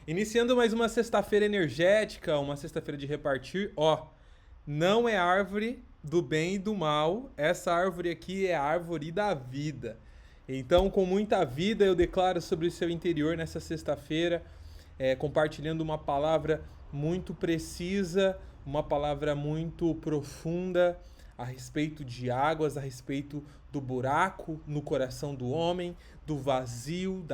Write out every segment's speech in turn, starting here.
Iniciando mais uma sexta-feira energética, uma sexta-feira de repartir. Ó, não é árvore do bem e do mal, essa árvore aqui é a árvore da vida. Então, com muita vida, eu declaro sobre o seu interior nessa sexta-feira, compartilhando uma palavra muito precisa, uma palavra muito profunda a respeito de águas, a respeito do buraco no coração do homem, do vazio,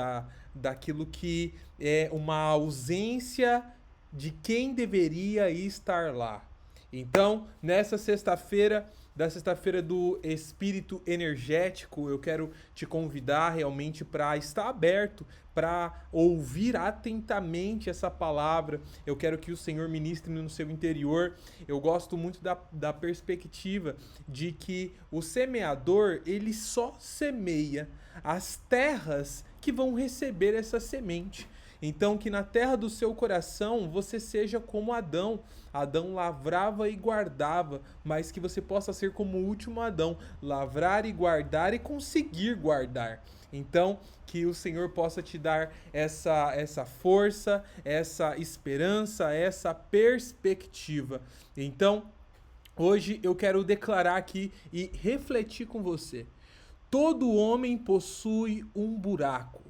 daquilo que é uma ausência de quem deveria estar lá. Então, nessa sexta-feira, da sexta-feira do espírito energético, eu quero te convidar realmente para estar aberto, para ouvir atentamente essa palavra. Eu quero que o Senhor ministre no seu interior. Eu gosto muito da perspectiva de que o semeador, ele só semeia as terras que vão receber essa semente. Então, que na terra do seu coração você seja como Adão. Adão lavrava e guardava, mas que você possa ser como o último Adão, lavrar e guardar e conseguir guardar. Então, que o Senhor possa te dar essa força, essa esperança, essa perspectiva. Então, hoje eu quero declarar aqui e refletir com você. Todo homem possui um buraco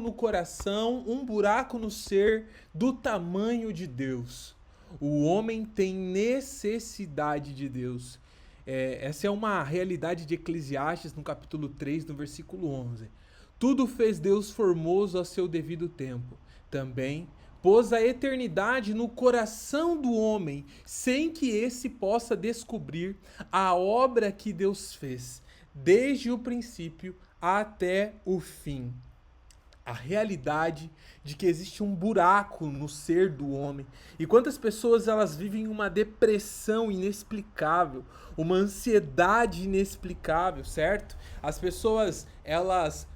no coração, um buraco no ser do tamanho de Deus. O homem tem necessidade de Deus. Essa é uma realidade de Eclesiastes no capítulo 3, no versículo 11. Tudo fez Deus formoso a seu devido tempo. Também pôs a eternidade no coração do homem, sem que esse possa descobrir a obra que Deus fez, desde o princípio até o fim. A realidade de que existe um buraco no ser do homem. E quantas pessoas elas vivem uma depressão inexplicável, uma ansiedade inexplicável, certo? As pessoas, elas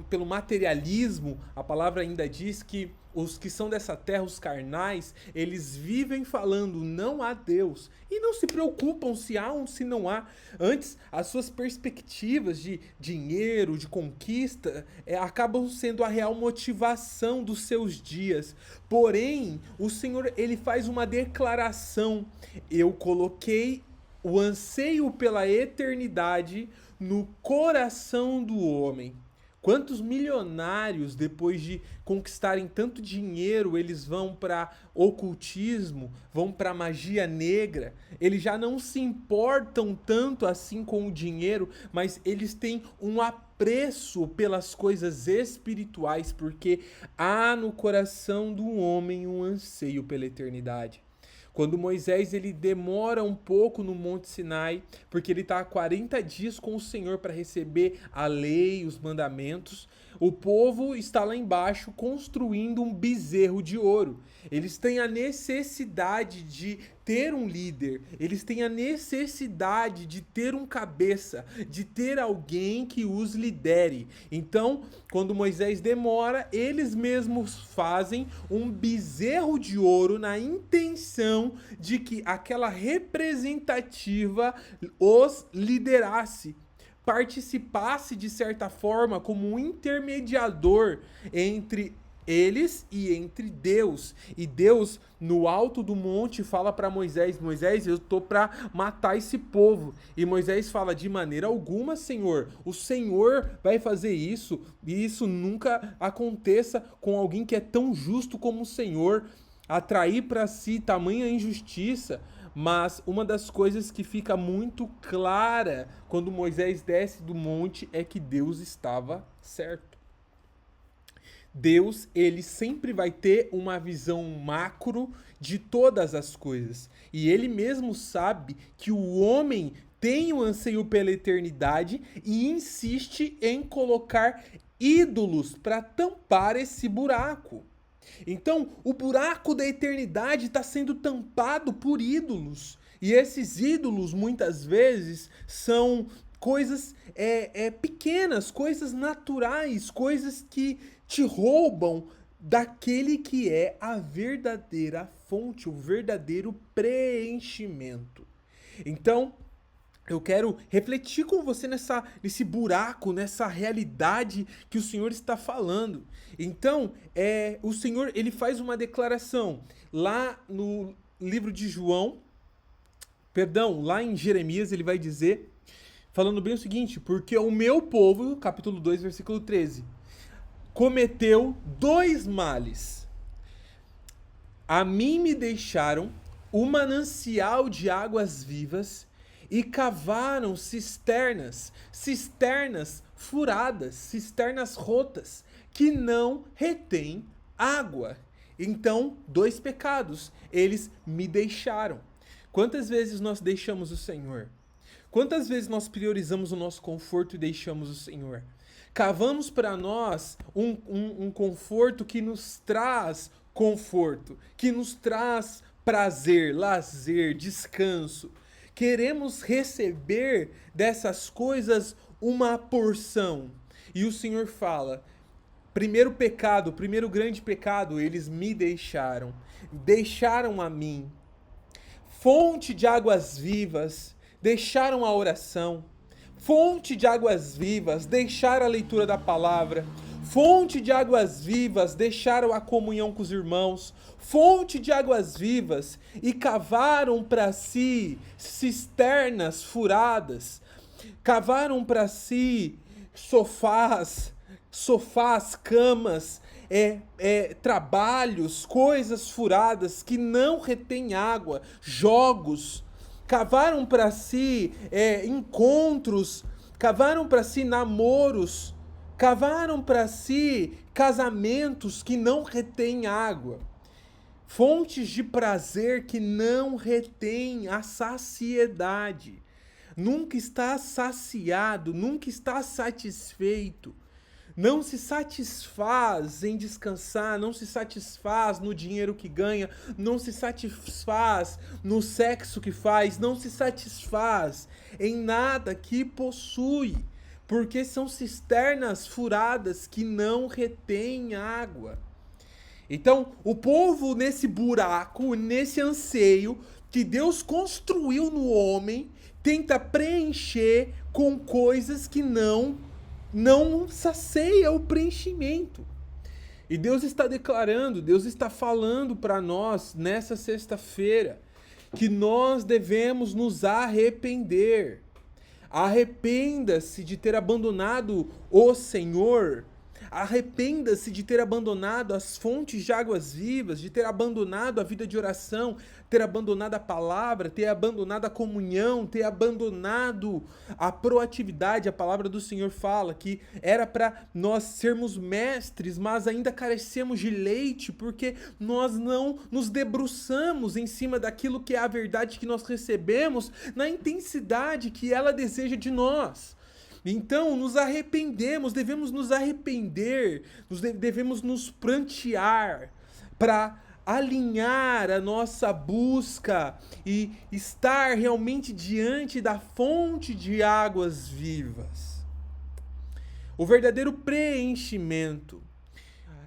pelo materialismo, a palavra ainda diz que os que são dessa terra, os carnais, eles vivem falando não há Deus e não se preocupam se há ou se não há. Antes, as suas perspectivas de dinheiro, de conquista, acabam sendo a real motivação dos seus dias. Porém, o Senhor, ele faz uma declaração: eu coloquei o anseio pela eternidade no coração do homem. Quantos milionários, depois de conquistarem tanto dinheiro, eles vão para ocultismo, vão para magia negra? Eles já não se importam tanto assim com o dinheiro, mas eles têm um apreço pelas coisas espirituais, porque há no coração do homem um anseio pela eternidade. Quando Moisés ele demora um pouco no Monte Sinai, porque ele está há 40 dias com o Senhor para receber a lei, os mandamentos, o povo está lá embaixo construindo um bezerro de ouro. Eles têm a necessidade de ter um líder, eles têm a necessidade de ter um cabeça, de ter alguém que os lidere. Então, quando Moisés demora, eles mesmos fazem um bezerro de ouro na intenção de que aquela representativa os liderasse, participasse de certa forma como um intermediador entre eles e entre Deus. E Deus, no alto do monte, fala para Moisés: Moisés, eu tô para matar esse povo. E Moisés fala: de maneira alguma, Senhor, o Senhor vai fazer isso, e isso nunca aconteça com alguém que é tão justo como o Senhor, atrair para si tamanha injustiça. Mas uma das coisas que fica muito clara quando Moisés desce do monte é que Deus estava certo. Deus, ele sempre vai ter uma visão macro de todas as coisas. E ele mesmo sabe que o homem tem o anseio pela eternidade e insiste em colocar ídolos para tampar esse buraco. Então, o buraco da eternidade está sendo tampado por ídolos. E esses ídolos, muitas vezes, são coisas pequenas, coisas naturais, coisas que te roubam daquele que é a verdadeira fonte, o verdadeiro preenchimento. Então, eu quero refletir com você nesse buraco, nessa realidade que o Senhor está falando. Então, o Senhor, ele faz uma declaração lá no livro de João, perdão, lá em Jeremias, ele vai dizer, falando bem o seguinte: porque o meu povo, capítulo 2, versículo 13, cometeu dois males. A mim me deixaram o manancial de águas vivas e cavaram cisternas furadas, cisternas rotas, que não retêm água. Então, dois pecados, eles me deixaram. Quantas vezes nós deixamos o Senhor? Quantas vezes nós priorizamos o nosso conforto e deixamos o Senhor? Cavamos para nós um conforto que nos traz conforto, que nos traz prazer, lazer, descanso. Queremos receber dessas coisas uma porção. E o Senhor fala: primeiro pecado, primeiro grande pecado, eles me deixaram a mim. Fonte de águas vivas, deixaram a oração. Fonte de águas vivas, deixaram a leitura da palavra. Fonte de águas vivas, deixaram a comunhão com os irmãos. Fonte de águas vivas, e cavaram para si cisternas furadas. Cavaram para si sofás, camas, trabalhos, coisas furadas que não retêm água, jogos. Cavaram para si encontros, cavaram para si namoros, cavaram para si casamentos que não retêm água. Fontes de prazer que não retêm a saciedade. Nunca está saciado, nunca está satisfeito. Não se satisfaz em descansar, não se satisfaz no dinheiro que ganha, não se satisfaz no sexo que faz, não se satisfaz em nada que possui, porque são cisternas furadas que não retêm água. Então, o povo nesse buraco, nesse anseio que Deus construiu no homem, tenta preencher com coisas que não sacia o preenchimento. E Deus está declarando, Deus está falando para nós nessa sexta-feira que nós devemos nos arrepender. Arrependa-se de ter abandonado o Senhor. Arrependa-se de ter abandonado as fontes de águas vivas, de ter abandonado a vida de oração, ter abandonado a palavra, ter abandonado a comunhão, ter abandonado a proatividade. A palavra do Senhor fala que era para nós sermos mestres, mas ainda carecemos de leite, porque nós não nos debruçamos em cima daquilo que é a verdade que nós recebemos na intensidade que ela deseja de nós. Então, nos arrependemos, devemos nos arrepender, devemos nos prantear para alinhar a nossa busca e estar realmente diante da fonte de águas vivas. O verdadeiro preenchimento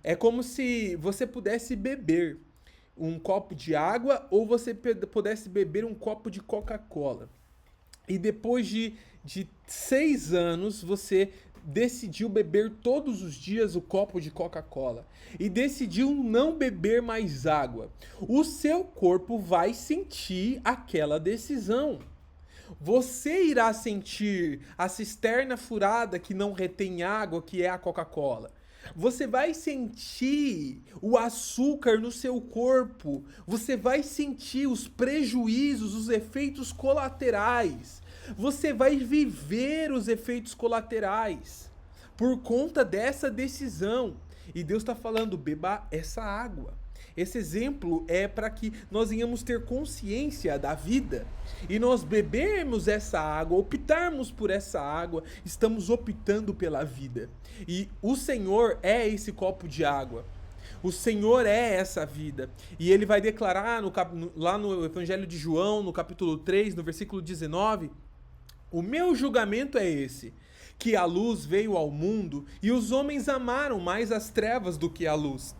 é como se você pudesse beber um copo de água ou você pudesse beber um copo de Coca-Cola. E depois de 6 anos, você decidiu beber todos os dias o copo de Coca-Cola e decidiu não beber mais água. O seu corpo vai sentir aquela decisão. Você irá sentir a cisterna furada que não retém água, que é a Coca-Cola. Você vai sentir o açúcar no seu corpo. Você vai sentir os prejuízos, os efeitos colaterais. Você vai viver os efeitos colaterais por conta dessa decisão. E Deus está falando: beba essa água. Esse exemplo é para que nós venhamos ter consciência da vida e nós bebermos essa água, optarmos por essa água, estamos optando pela vida. E o Senhor é esse copo de água. O Senhor é essa vida. E ele vai declarar lá no Evangelho de João, no capítulo 3, no versículo 19, o meu julgamento é esse, que a luz veio ao mundo e os homens amaram mais as trevas do que a luz,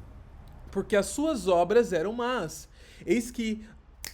porque as suas obras eram más. Eis que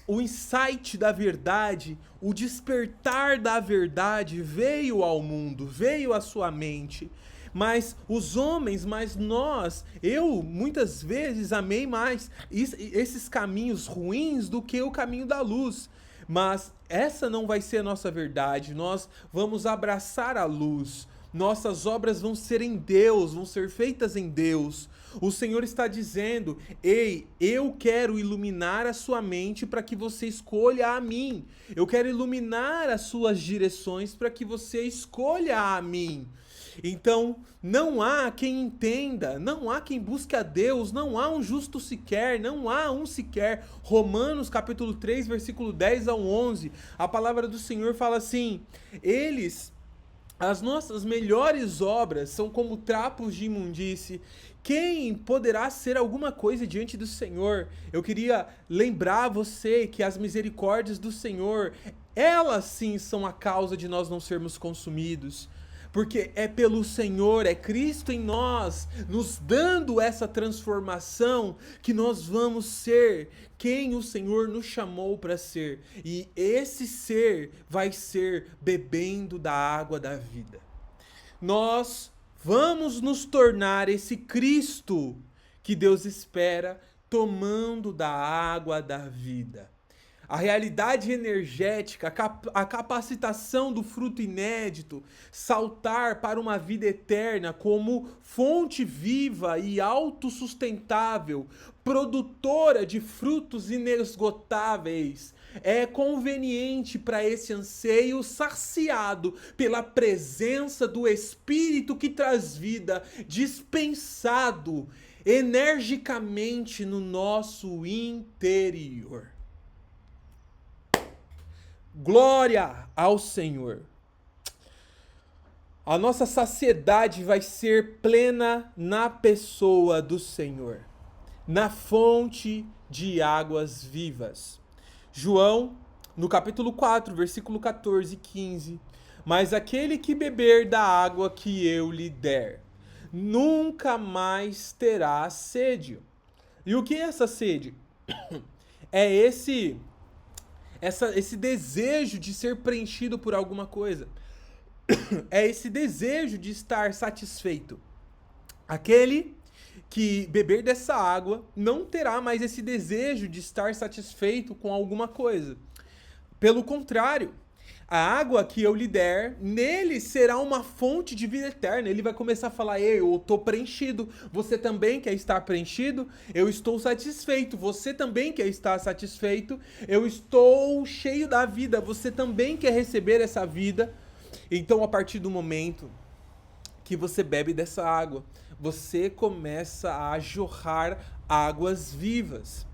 o insight da verdade, o despertar da verdade veio ao mundo, veio à sua mente. Mas os homens, mas nós, eu muitas vezes amei mais esses caminhos ruins do que o caminho da luz. Mas essa não vai ser a nossa verdade. Nós vamos abraçar a luz. Nossas obras vão ser em Deus, vão ser feitas em Deus. O Senhor está dizendo: ei, eu quero iluminar a sua mente para que você escolha a mim. Eu quero iluminar as suas direções para que você escolha a mim. Então, não há quem entenda, não há quem busque a Deus, não há um justo sequer, não há um sequer. Romanos capítulo 3, versículo 10 ao 11, a palavra do Senhor fala assim: as nossas melhores obras são como trapos de imundície. Quem poderá ser alguma coisa diante do Senhor? Eu queria lembrar você que as misericórdias do Senhor, elas sim são a causa de nós não sermos consumidos. Porque é pelo Senhor, é Cristo em nós, nos dando essa transformação, que nós vamos ser quem o Senhor nos chamou para ser. E esse ser vai ser bebendo da água da vida. Nós vamos nos tornar esse Cristo que Deus espera, tomando da água da vida. A realidade energética, a capacitação do fruto inédito, saltar para uma vida eterna como fonte viva e autossustentável, produtora de frutos inesgotáveis, é conveniente para esse anseio saciado pela presença do Espírito que traz vida, dispensado energicamente no nosso interior. Glória ao Senhor. A nossa saciedade vai ser plena na pessoa do Senhor, na fonte de águas vivas. João, no capítulo 4, versículo 14 e 15. Mas aquele que beber da água que eu lhe der, nunca mais terá sede. E o que é essa sede? É esse desejo de ser preenchido por alguma coisa. É esse desejo de estar satisfeito. Aquele que beber dessa água não terá mais esse desejo de estar satisfeito com alguma coisa. Pelo contrário, a água que eu lhe der, nele será uma fonte de vida eterna. Ele vai começar a falar: eu estou preenchido, você também quer estar preenchido? Eu estou satisfeito, você também quer estar satisfeito? Eu estou cheio da vida, você também quer receber essa vida? Então, a partir do momento que você bebe dessa água, você começa a jorrar águas vivas.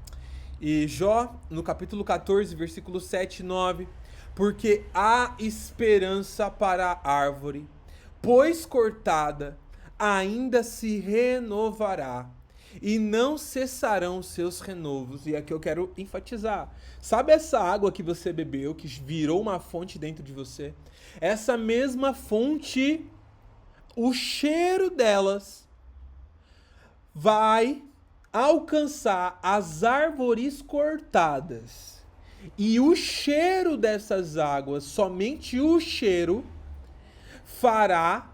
E Jó, no capítulo 14, versículo 7 e 9... Porque há esperança para a árvore, pois cortada, ainda se renovará, e não cessarão seus renovos. E aqui eu quero enfatizar. Sabe essa água que você bebeu, que virou uma fonte dentro de você? Essa mesma fonte, o cheiro delas vai alcançar as árvores cortadas. E o cheiro dessas águas, somente o cheiro, fará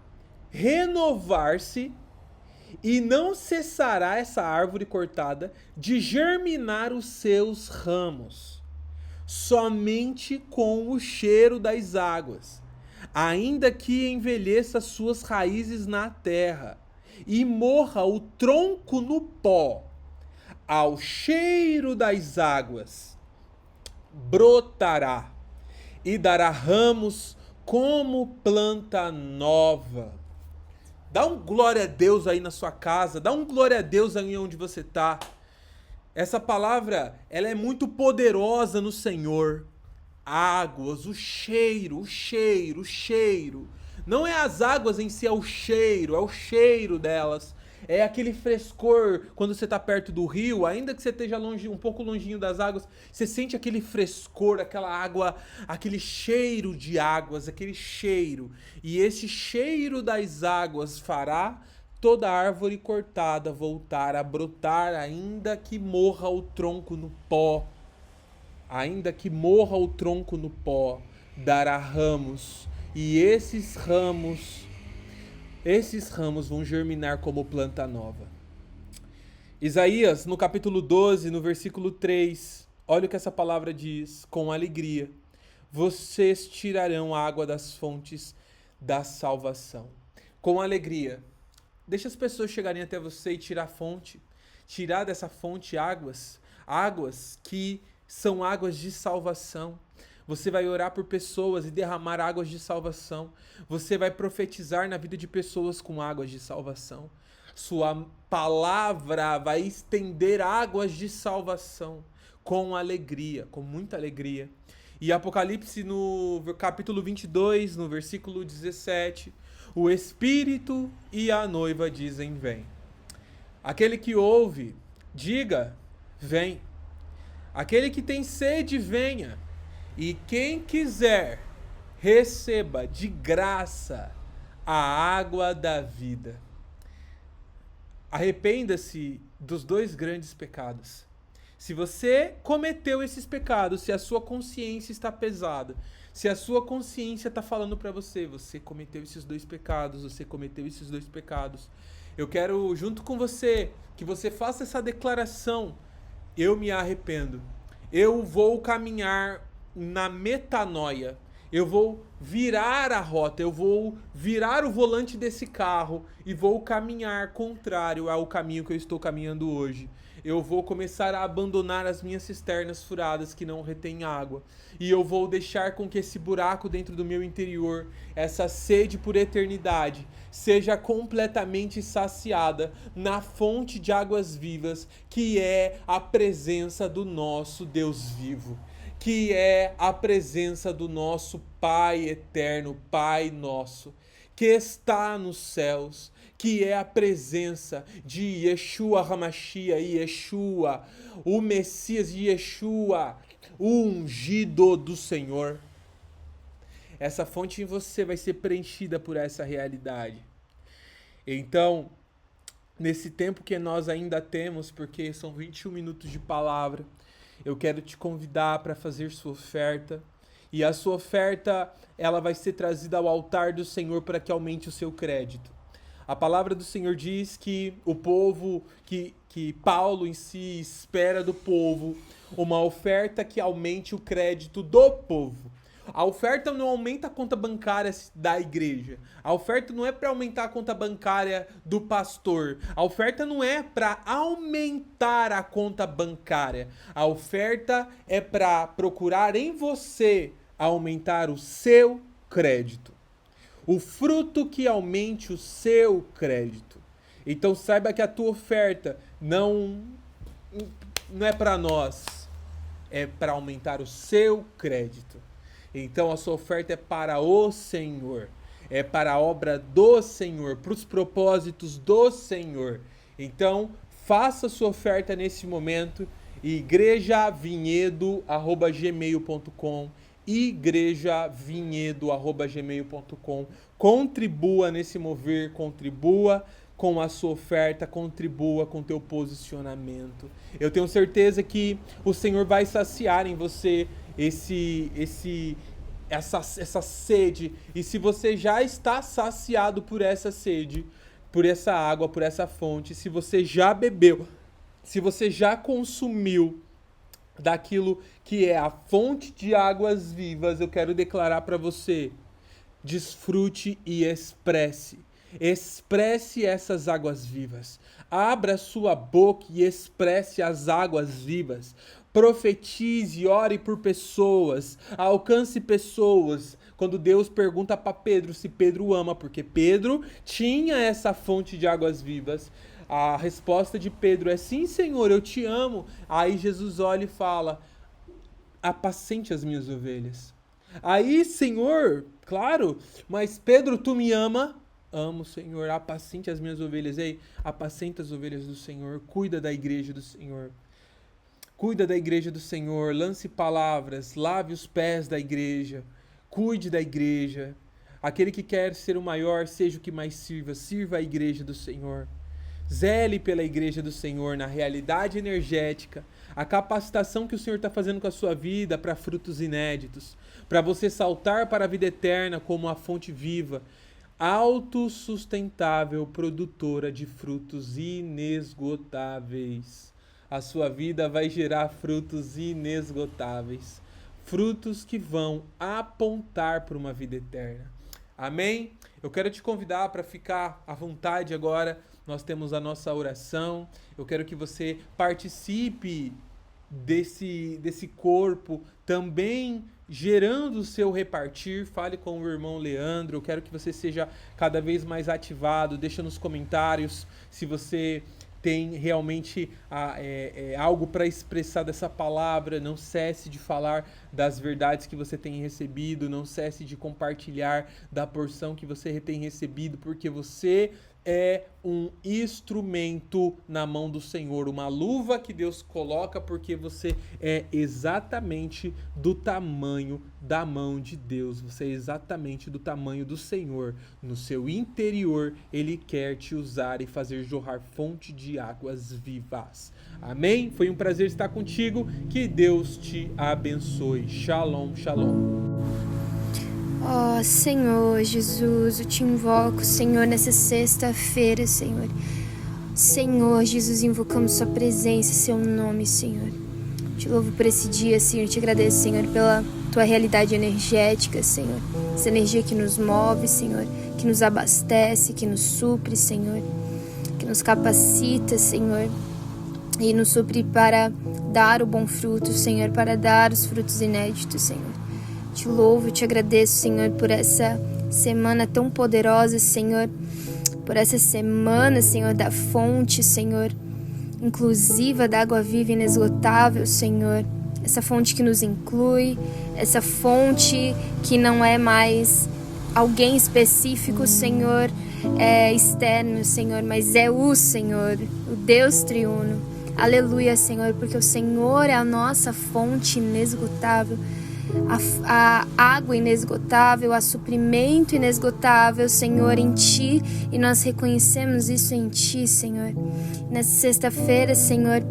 renovar-se e não cessará essa árvore cortada de germinar os seus ramos, somente com o cheiro das águas, ainda que envelheça suas raízes na terra e morra o tronco no pó, ao cheiro das águas brotará e dará ramos como planta nova. Dá um glória a Deus aí na sua casa, dá um glória a Deus aí onde você está. Essa palavra, ela é muito poderosa no Senhor. Águas, o cheiro, o cheiro, o cheiro. Não é as águas em si, é o cheiro delas. É aquele frescor quando você está perto do rio, ainda que você esteja longe, um pouco longinho das águas, você sente aquele frescor, aquela água, aquele cheiro de águas, aquele cheiro. E esse cheiro das águas fará toda árvore cortada voltar a brotar, ainda que morra o tronco no pó. Ainda que morra o tronco no pó, dará ramos, e esses ramos vão germinar como planta nova. Isaías, no capítulo 12, no versículo 3, olha o que essa palavra diz: com alegria, vocês tirarão a água das fontes da salvação. Com alegria. Deixa as pessoas chegarem até você e tirar dessa fonte águas que são águas de salvação. Você vai orar por pessoas e derramar águas de salvação. Você vai profetizar na vida de pessoas com águas de salvação. Sua palavra vai estender águas de salvação com alegria, com muita alegria. E Apocalipse, no capítulo 22, no versículo 17, o Espírito e a noiva dizem: vem. Aquele que ouve, diga: vem. Aquele que tem sede, venha. E quem quiser, receba de graça a água da vida. Arrependa-se dos 2 grandes pecados. Se você cometeu esses pecados, se a sua consciência está pesada, se a sua consciência está falando para você, você cometeu esses 2 pecados, eu quero, junto com você, que você faça essa declaração: eu me arrependo. Eu vou caminhar na metanoia. Eu vou virar a rota, eu vou virar o volante desse carro e vou caminhar contrário ao caminho que eu estou caminhando hoje. Eu vou começar a abandonar as minhas cisternas furadas que não retêm água. E eu vou deixar com que esse buraco dentro do meu interior, essa sede por eternidade, seja completamente saciada na fonte de águas vivas, que é a presença do nosso Deus vivo, que é a presença do nosso Pai eterno, Pai nosso, que está nos céus, que é a presença de Yeshua HaMashiach, Yeshua, o Messias, Yeshua, o ungido do Senhor. Essa fonte em você vai ser preenchida por essa realidade. Então, nesse tempo que nós ainda temos, porque são 21 minutos de palavra, eu quero te convidar para fazer sua oferta. E a sua oferta, ela vai ser trazida ao altar do Senhor para que aumente o seu crédito. A palavra do Senhor diz que o povo, que Paulo em si espera do povo uma oferta que aumente o crédito do povo. A oferta não aumenta a conta bancária da igreja. A oferta não é para aumentar a conta bancária do pastor. A oferta não é para aumentar a conta bancária. A oferta é para procurar em você aumentar o seu crédito. O fruto que aumente o seu crédito. Então saiba que a tua oferta não é para nós. É para aumentar o seu crédito. Então a sua oferta é para o Senhor, é para a obra do Senhor, para os propósitos do Senhor. Então faça a sua oferta nesse momento, igrejavinhedo@gmail.com, igrejavinhedo@gmail.com. Contribua nesse mover, contribua com a sua oferta, contribua com o teu posicionamento. Eu tenho certeza que o Senhor vai saciar em você essa sede. E se você já está saciado por essa sede, por essa água, por essa fonte, se você já bebeu, se você já consumiu daquilo que é a fonte de águas vivas, eu quero declarar para você: desfrute e expresse. Expresse essas águas vivas. Abra sua boca e expresse as águas vivas. Profetize, ore por pessoas, alcance pessoas. Quando Deus pergunta para Pedro se Pedro ama, porque Pedro tinha essa fonte de águas vivas, a resposta de Pedro é: sim, Senhor, eu te amo. Aí Jesus olha e fala: apacente as minhas ovelhas. Aí, Senhor, claro, mas Pedro, tu me ama? Amo, Senhor, apacente as minhas ovelhas. Ei, apacenta as ovelhas do Senhor, cuida da igreja do Senhor. Cuida da igreja do Senhor, lance palavras, lave os pés da igreja, cuide da igreja. Aquele que quer ser o maior, seja o que mais sirva, sirva a igreja do Senhor. Zele pela igreja do Senhor na realidade energética, a capacitação que o Senhor está fazendo com a sua vida para frutos inéditos, para você saltar para a vida eterna como a fonte viva, autossustentável, produtora de frutos inesgotáveis. A sua vida vai gerar frutos inesgotáveis, frutos que vão apontar para uma vida eterna. Amém? Eu quero te convidar para ficar à vontade agora. Nós temos a nossa oração. Eu quero que você participe desse corpo, também gerando o seu repartir. Fale com o irmão Leandro. Eu quero que você seja cada vez mais ativado. Deixa nos comentários se você tem realmente algo para expressar dessa palavra. Não cesse de falar das verdades que você tem recebido, não cesse de compartilhar da porção que você tem recebido, porque você é um instrumento na mão do Senhor, uma luva que Deus coloca, porque você é exatamente do tamanho da mão de Deus, você é exatamente do tamanho do Senhor. No seu interior, Ele quer te usar e fazer jorrar fonte de águas vivas. Amém? Foi um prazer estar contigo, que Deus te abençoe. Shalom, shalom. Ó Senhor Jesus, eu te invoco, Senhor, nessa sexta-feira, Senhor. Senhor Jesus, invocamos sua presença, seu nome, Senhor. Te louvo por esse dia, Senhor. Te agradeço, Senhor, pela tua realidade energética, Senhor. Essa energia que nos move, Senhor, que nos abastece, que nos supre, Senhor, que nos capacita, Senhor, e nos supre para dar o bom fruto, Senhor, para dar os frutos inéditos, Senhor. Te louvo, te agradeço, Senhor, por essa semana tão poderosa, Senhor, por essa semana, Senhor, da fonte, Senhor, inclusiva da água viva inesgotável, Senhor, essa fonte que nos inclui, essa fonte que não é mais alguém específico, Senhor, externo, Senhor, mas é o Senhor, o Deus triuno. Aleluia, Senhor, porque o Senhor é a nossa fonte inesgotável, a água inesgotável, a suprimento inesgotável, Senhor, em Ti, e nós reconhecemos isso em Ti, Senhor. Nessa sexta-feira, Senhor,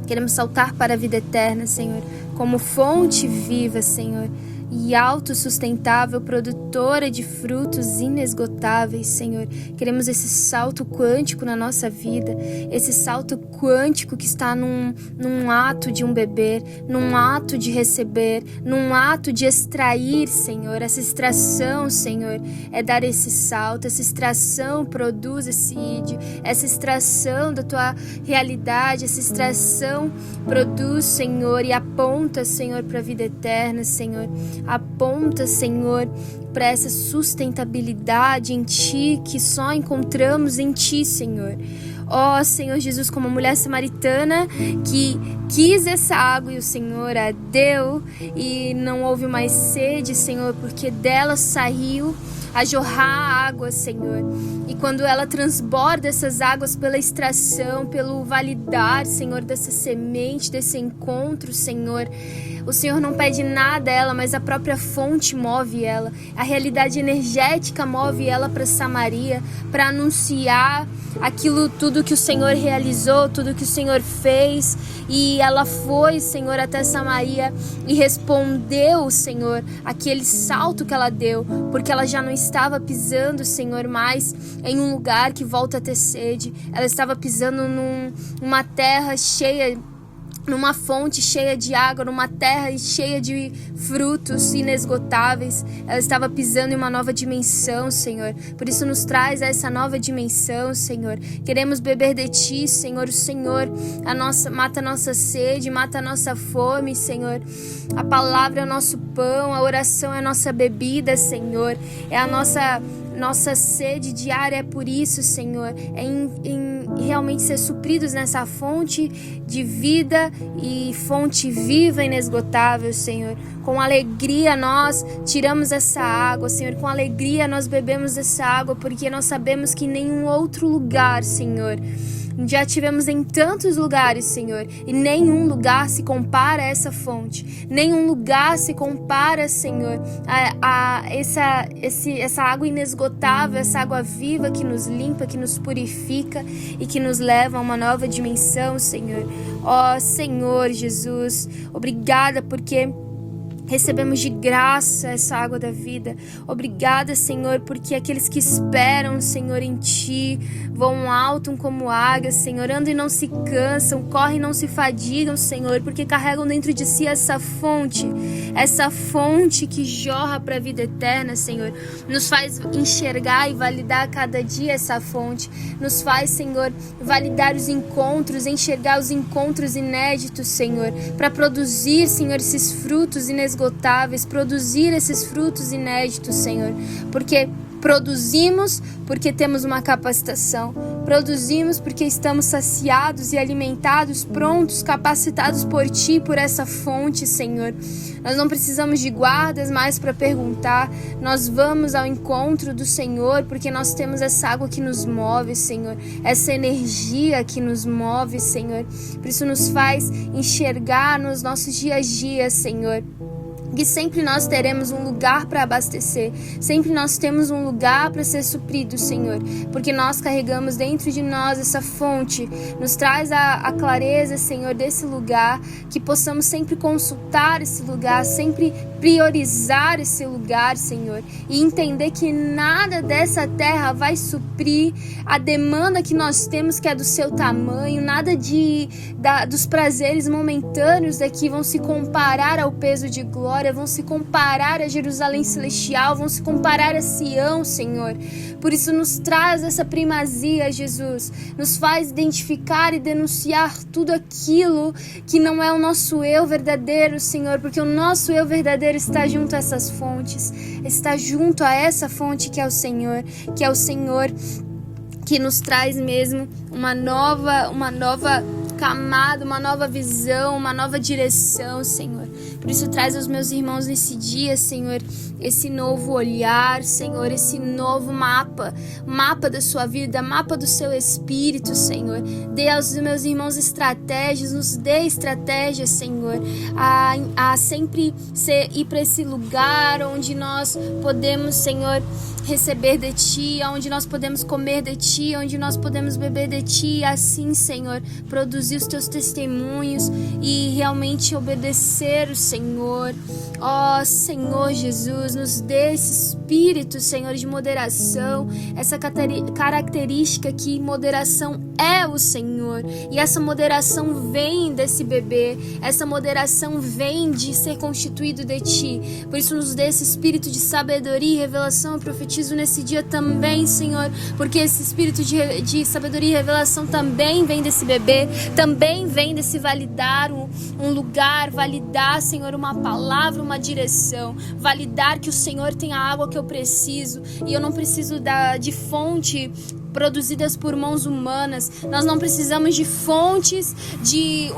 queremos saltar para a vida eterna, Senhor, como fonte viva, Senhor, e autossustentável, produtora de frutos inesgotáveis, Senhor. Queremos esse salto quântico na nossa vida, esse salto quântico que está num ato de um beber, num ato de receber, num ato de extrair, Senhor. Essa extração, Senhor, é dar esse salto, essa extração produz esse ídio, essa extração da tua realidade, essa extração produz, Senhor, e aponta, Senhor, para a vida eterna, Senhor. Aponta, Senhor, para essa sustentabilidade em Ti, que só encontramos em Ti, Senhor. Ó Senhor Jesus, como a mulher samaritana que quis essa água e o Senhor a deu, e não houve mais sede, Senhor, porque dela saiu a jorrar água, Senhor. E quando ela transborda essas águas pela extração, pelo validar, Senhor, dessa semente, desse encontro, Senhor, o Senhor não pede nada a ela, mas a própria fonte move ela. A realidade energética move ela para Samaria, para anunciar aquilo tudo que o Senhor realizou, tudo que o Senhor fez. E ela foi, Senhor, até Samaria e respondeu, Senhor, aquele salto que ela deu, porque ela já não estava pisando, Senhor, mais em um lugar que volta a ter sede. Ela estava pisando numa terra cheia, numa fonte cheia de água, numa terra cheia de frutos inesgotáveis. Ela estava pisando em uma nova dimensão, Senhor. Por isso nos traz a essa nova dimensão, Senhor. Queremos beber de Ti, Senhor. O Senhor mata a nossa sede, mata a nossa fome, Senhor. A palavra é o nosso pão, a oração é a nossa bebida, Senhor. É a nossa sede diária. É por isso, Senhor, em realmente ser supridos nessa fonte de vida e fonte viva e inesgotável, Senhor. Com alegria nós tiramos essa água, Senhor. Com alegria nós bebemos essa água, porque nós sabemos que em nenhum outro lugar, Senhor, Já tivemos em tantos lugares, Senhor, e nenhum lugar se compara a essa fonte. Nenhum lugar se compara, Senhor, a essa água inesgotável, essa água viva que nos limpa, que nos purifica e que nos leva a uma nova dimensão, Senhor. Ó Senhor Jesus, obrigada porque recebemos de graça essa água da vida. Obrigada, Senhor, porque aqueles que esperam, Senhor, em Ti, voam alto como águias, Senhor, andam e não se cansam, correm e não se fadigam, Senhor, porque carregam dentro de si essa fonte que jorra para a vida eterna, Senhor. Nos faz enxergar e validar cada dia essa fonte. Nos faz, Senhor, validar os encontros, enxergar os encontros inéditos, Senhor, para produzir, Senhor, esses frutos inesgotáveis, produzir esses frutos inéditos, Senhor, porque produzimos porque temos uma capacitação, produzimos porque estamos saciados e alimentados, prontos, capacitados por Ti, por essa fonte, Senhor. Nós não precisamos de guardas mais para perguntar, nós vamos ao encontro do Senhor porque nós temos essa água que nos move, Senhor, essa energia que nos move, Senhor. Por isso nos faz enxergar nos nossos dias a dia, Senhor, que sempre nós teremos um lugar para abastecer, sempre nós temos um lugar para ser suprido, Senhor, porque nós carregamos dentro de nós essa fonte. Nos traz a clareza, Senhor, desse lugar, que possamos sempre consultar esse lugar, sempre priorizar esse lugar, Senhor, e entender que nada dessa terra vai suprir a demanda que nós temos, que é do Seu tamanho, nada dos prazeres momentâneos daqui vão se comparar ao peso de glória, vão se comparar a Jerusalém celestial, vão se comparar a Sião, Senhor. Por isso nos traz essa primazia, Jesus, nos faz identificar e denunciar tudo aquilo que não é o nosso eu verdadeiro, Senhor, porque o nosso eu verdadeiro está junto a essas fontes, está junto a essa fonte que é o Senhor, que nos traz mesmo uma nova camada, uma nova visão, uma nova direção, Senhor. Por isso traz aos meus irmãos nesse dia, Senhor, esse novo olhar, Senhor, esse novo mapa da sua vida, mapa do seu espírito, Senhor. Dê aos meus irmãos estratégias, nos dê estratégias, Senhor, a sempre ir para esse lugar onde nós podemos, Senhor, receber de Ti, onde nós podemos comer de Ti, onde nós podemos beber de Ti, e assim, Senhor, produzir os Teus testemunhos e realmente obedecer o Senhor. Ó Senhor Jesus, nos dê esse espírito, Senhor, de moderação, essa característica que moderação é o Senhor, e essa moderação vem desse bebê, essa moderação vem de ser constituído de Ti. Por isso nos dê esse espírito de sabedoria e revelação. Eu profetizo nesse dia também, Senhor, porque esse espírito de sabedoria e revelação também vem desse bebê, também vem desse validar um lugar, validar, Senhor, uma palavra, uma direção, validar que o Senhor tem a água que eu preciso, e eu não preciso de fonte produzidas por mãos humanas. Nós não precisamos de fontes de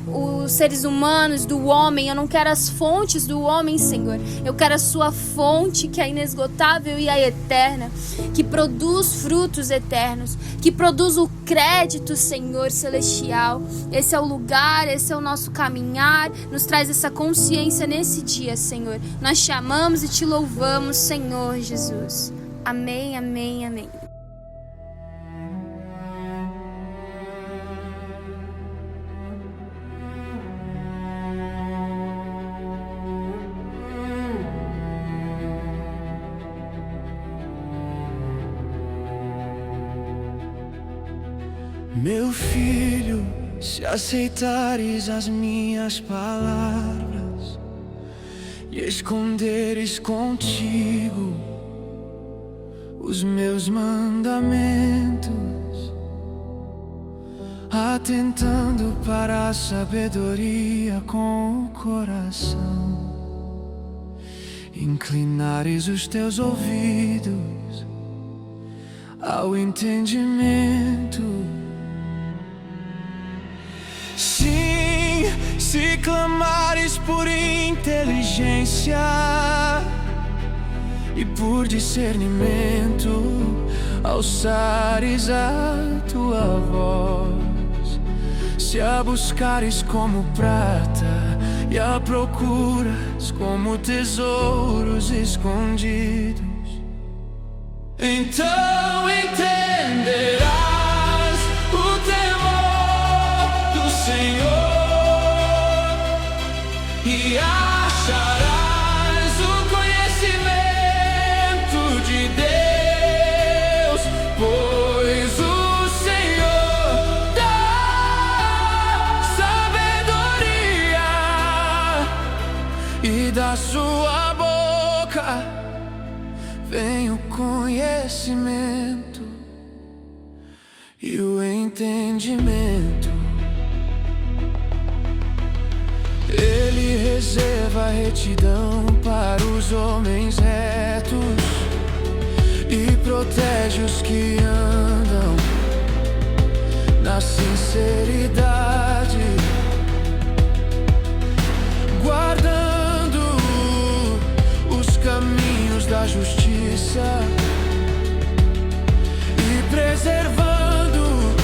os seres humanos, do homem. Eu não quero as fontes do homem, Senhor. Eu quero a Sua fonte, que é inesgotável e é eterna, que produz frutos eternos, que produz o crédito, Senhor celestial. Esse é o lugar, esse é o nosso caminhar. Nos traz essa consciência nesse dia, Senhor. Nós te amamos e te louvamos, Senhor Jesus. Amém, amém, amém. Meu filho, se aceitares as minhas palavras e esconderes contigo os meus mandamentos, atentando para a sabedoria com o coração, inclinares os teus ouvidos ao entendimento. Sim, se clamares por inteligência e por discernimento, alçares a tua voz. Se a buscares como prata e a procuras como tesouros escondidos, então entenderás o temor do Senhor e acharás o conhecimento de Deus, pois o Senhor dá sabedoria e da sua boca vem o conhecimento e o entendimento. Ele reserva a retidão para os homens retos e protege os que andam na sinceridade, guardando os caminhos da justiça e preservando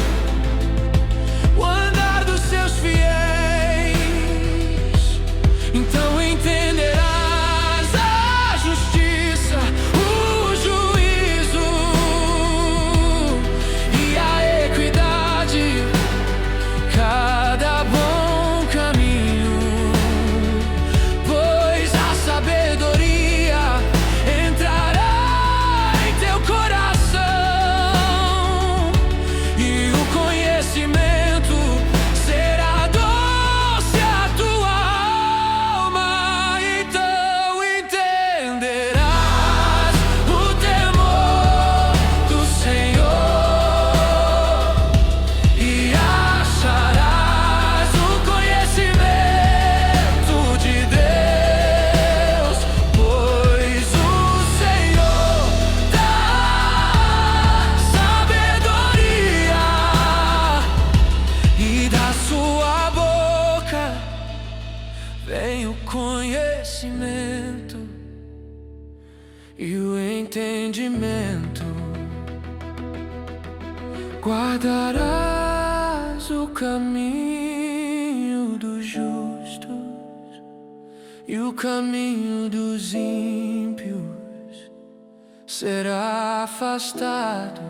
o andar dos seus fiéis. Então entenderás a justiça, o juízo e a equidade, cada bom caminho, pois a sabedoria entrará em teu coração e o conhecimento será doce à tua alma. Então entenderás o temor do Senhor e acharás o conhecimento de Deus, pois o Senhor dá sabedoria e da sua boca vem o conhecimento e o entendimento. Guardarás o caminho dos justos e o caminho dos ímpios será afastado,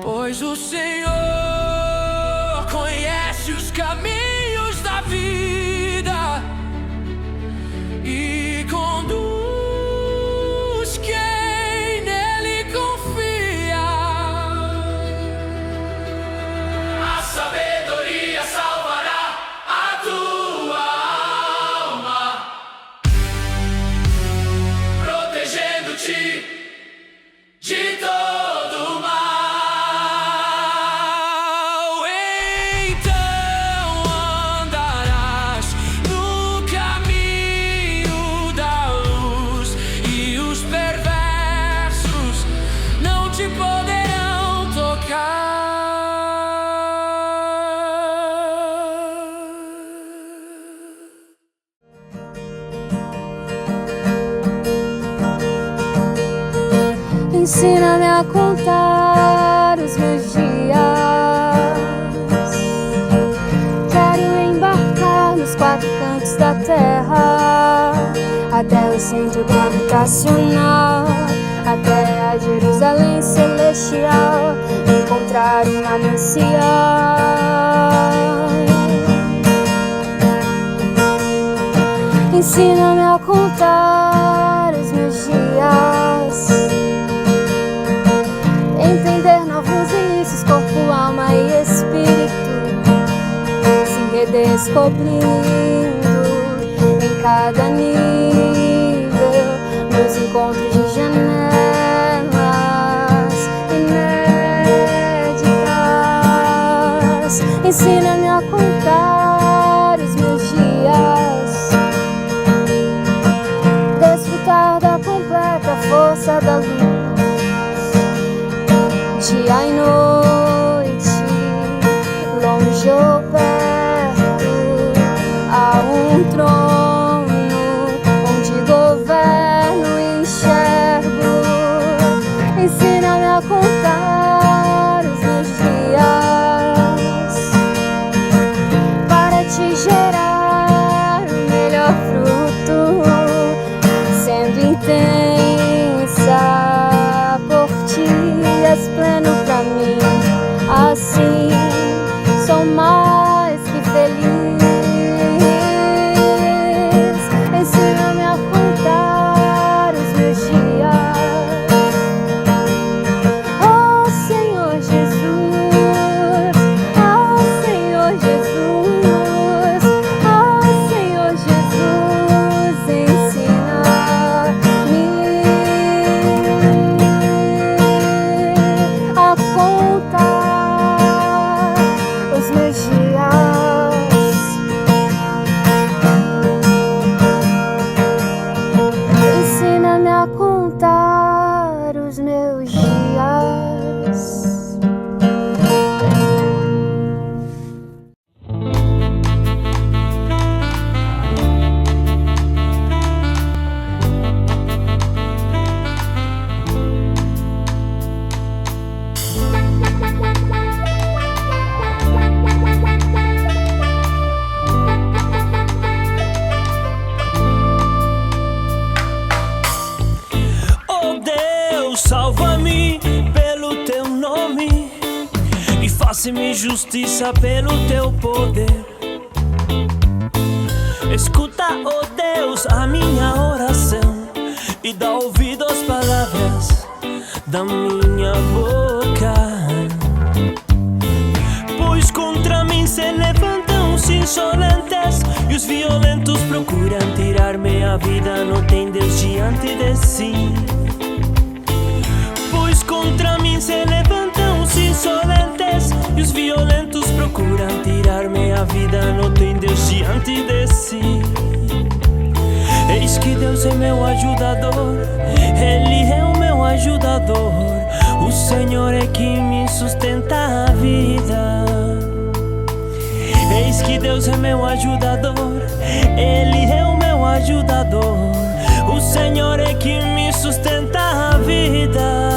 pois o Senhor conhece os caminhos da vida e conduz quem nele confia. A sabedoria salvará a tua alma, protegendo-te de todo mal. Então andarás no caminho da luz e os perversos não te poderão tocar. Ensina-me a contar os meus dias. Quero embarcar nos quatro cantos da terra, até o centro gravitacional, até a Jerusalém celestial, encontrar um manancial. Ensina-me a contar os meus dias, entender novos inícios, corpo, alma e espírito, se redescobrindo em cada nível, nos encontros de janelas inéditas. Ensina-me a contar os meus dias, desfrutar da completa força da luz, dia e noite, longe ou perto, há um trono onde governo e enxergo. Ensina-me a contar Faze-me justiça pelo teu poder. Escuta, ó Deus, a minha oração e dá ouvido às palavras da minha boca. Pois contra mim se levantam os insolentes e os violentos procuram tirar-me a vida. Não tem Deus diante de si. Pois contra mim se levantam os insolentes e os violentos procuram tirar-me a vida. Não tem Deus diante de si. Eis que Deus é meu ajudador, Ele é o meu ajudador. O Senhor é que me sustenta a vida. Eis que Deus é meu ajudador, Ele é o meu ajudador. O Senhor é que me sustenta a vida.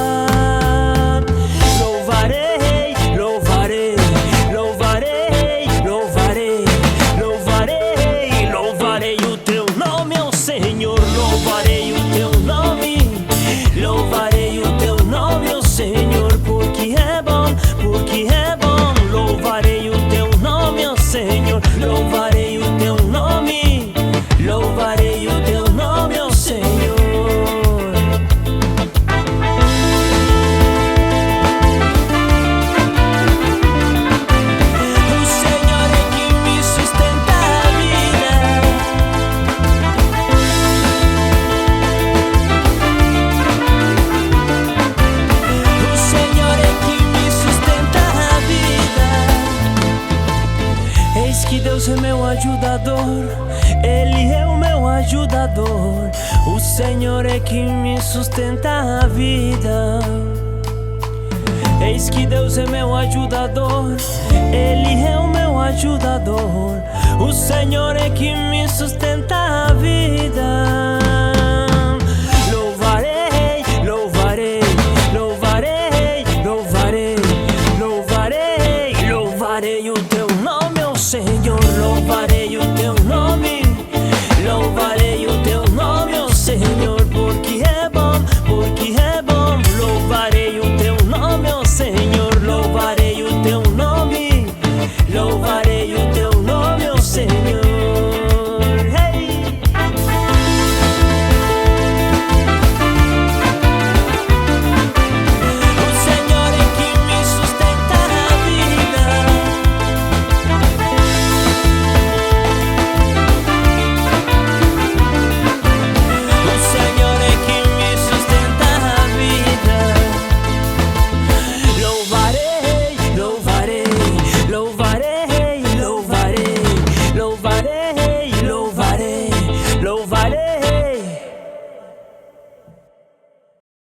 Louvarei, louvarei, louvarei, louvarei, louvarei, louvarei o teu nome, ó Senhor. Louvarei o teu nome, louvarei o teu nome, ó Senhor, porque é bom, porque é bom. Louvarei o teu nome, ó Senhor. Louvarei o teu nome, louvarei o teu nome, ó Senhor. O Senhor é que me sustenta a vida. O Senhor é que me sustenta a vida. Eis que Deus é meu ajudador, Ele é o meu ajudador. O Senhor é que me sustenta a vida. Eis que Deus é meu ajudador, Ele é o meu ajudador. O Senhor é que me sustenta a vida. Louvarei, louvarei, louvarei, louvarei, louvarei, louvarei o